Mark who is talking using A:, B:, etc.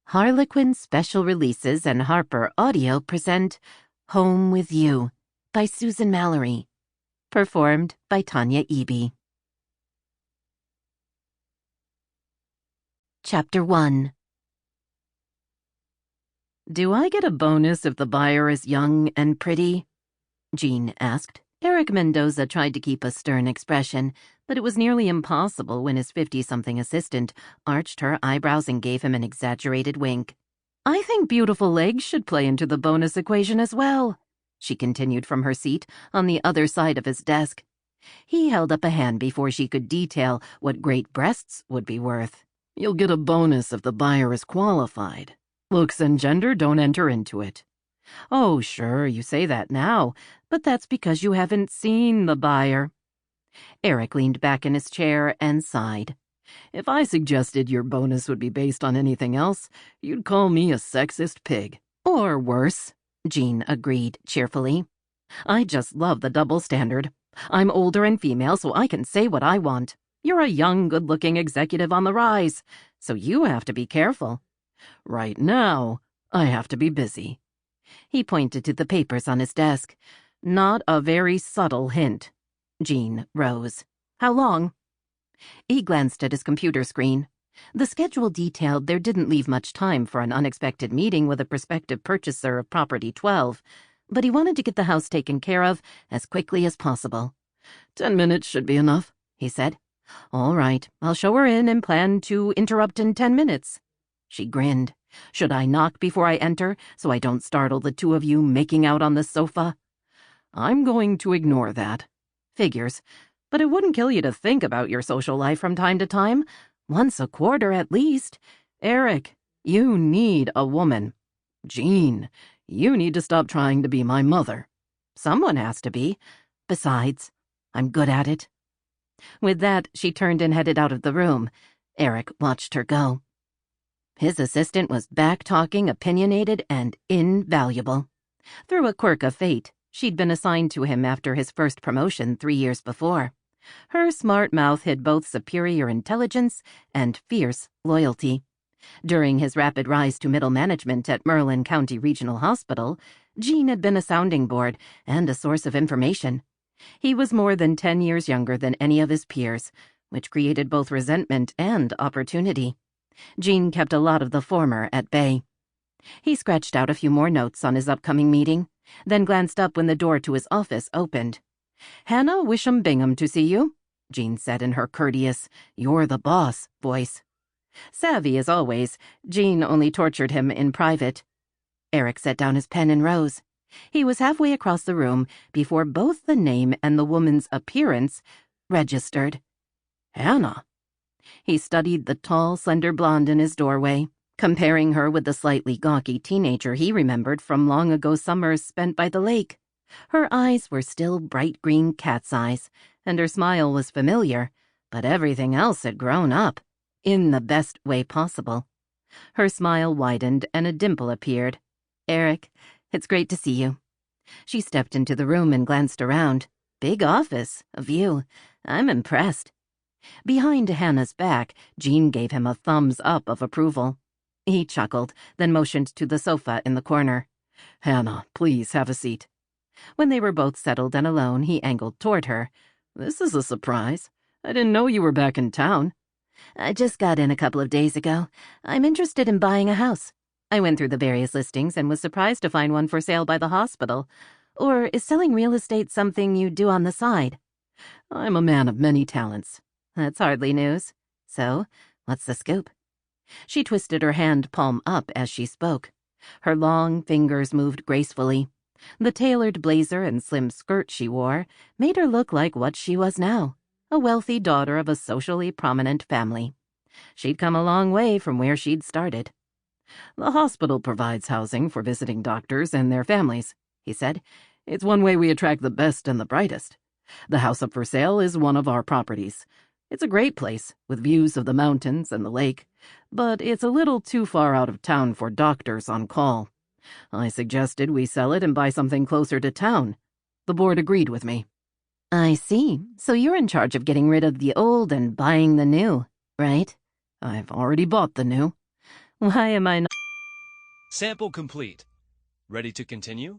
A: Harlequin Special Releases and HarperAudio present Home with You by Susan Mallery. Performed by Tanya Eby. Chapter 1. "Do I get a bonus if the buyer is young and pretty?" Jean asked. Eric Mendoza tried to keep a stern expression, but it was nearly impossible when his 50-something assistant arched her eyebrows and gave him an exaggerated wink. "I think beautiful legs should play into the bonus equation as well," she continued from her seat on the other side of his desk. He held up a hand before she could detail what great breasts would be worth. "You'll get a bonus if the buyer is qualified. Looks and gender don't enter into it." "Oh, sure, you say that now, but that's because you haven't seen the buyer." Eric leaned back in his chair and sighed. "If I suggested your bonus would be based on anything else, you'd call me a sexist pig." "Or worse," Jean agreed cheerfully. "I just love the double standard. I'm older and female, so I can say what I want. You're a young, good-looking executive on the rise, so you have to be careful." "Right now, I have to be busy." He pointed to the papers on his desk. Not a very subtle hint. Jean rose. "How long?" He glanced at his computer screen. The schedule detailed there didn't leave much time for an unexpected meeting with a prospective purchaser of Property 12, but he wanted to get the house taken care of as quickly as possible. 10 minutes should be enough," he said. "All right, I'll show her in and plan to interrupt in 10 minutes. She grinned. "Should I knock before I enter, so I don't startle the two of you making out on the sofa?" "I'm going to ignore that." "Figures. But it wouldn't kill you to think about your social life from time to time. Once a quarter at least. Eric, you need a woman." "Jean, you need to stop trying to be my mother." "Someone has to be. Besides, I'm good at it." With that, she turned and headed out of the room. Eric watched her go. His assistant was back-talking, opinionated, and invaluable. Through a quirk of fate, she'd been assigned to him after his first promotion 3 years before. Her smart mouth hid both superior intelligence and fierce loyalty. During his rapid rise to middle management at Merlin County Regional Hospital, Jean had been a sounding board and a source of information. He was more than 10 years younger than any of his peers, which created both resentment and opportunity. Jean kept a lot of the former at bay. He scratched out a few more notes on his upcoming meeting, then glanced up when the door to his office opened. "Hannah Wisham Bingham to see you," Jean said in her courteous, "you're the boss" voice. Savvy as always, Jean only tortured him in private. Eric set down his pen and rose. He was halfway across the room before both the name and the woman's appearance registered. "Hannah." He studied the tall, slender blonde in his doorway, comparing her with the slightly gawky teenager he remembered from long ago summers spent by the lake. Her eyes were still bright green cat's eyes, and her smile was familiar, but everything else had grown up, in the best way possible. Her smile widened and a dimple appeared. "Eric, it's great to see you." She stepped into the room and glanced around. "Big office, a view. I'm impressed." Behind Hannah's back, Jean gave him a thumbs up of approval. He chuckled, then motioned to the sofa in the corner. "Hannah, please have a seat." When they were both settled and alone, he angled toward her. "This is a surprise. I didn't know you were back in town." "I just got in a couple of days ago. I'm interested in buying a house. I went through the various listings and was surprised to find one for sale by the hospital. Or is selling real estate something you do on the side?" "I'm a man of many talents." "That's hardly news. So, what's the scoop?" She twisted her hand palm up as she spoke. Her long fingers moved gracefully. The tailored blazer and slim skirt she wore made her look like what she was now, a wealthy daughter of a socially prominent family. She'd come a long way from where she'd started. "The hospital provides housing for visiting doctors and their families," he said. "It's one way we attract the best and the brightest. The house up for sale is one of our properties. It's a great place, with views of the mountains and the lake, but it's a little too far out of town for doctors on call. I suggested we sell it and buy something closer to town. The board agreed with me." "I see. So you're in charge of getting rid of the old and buying the new, right?" "I've already bought the new." "Why am I not
B: Sample complete. Ready to continue?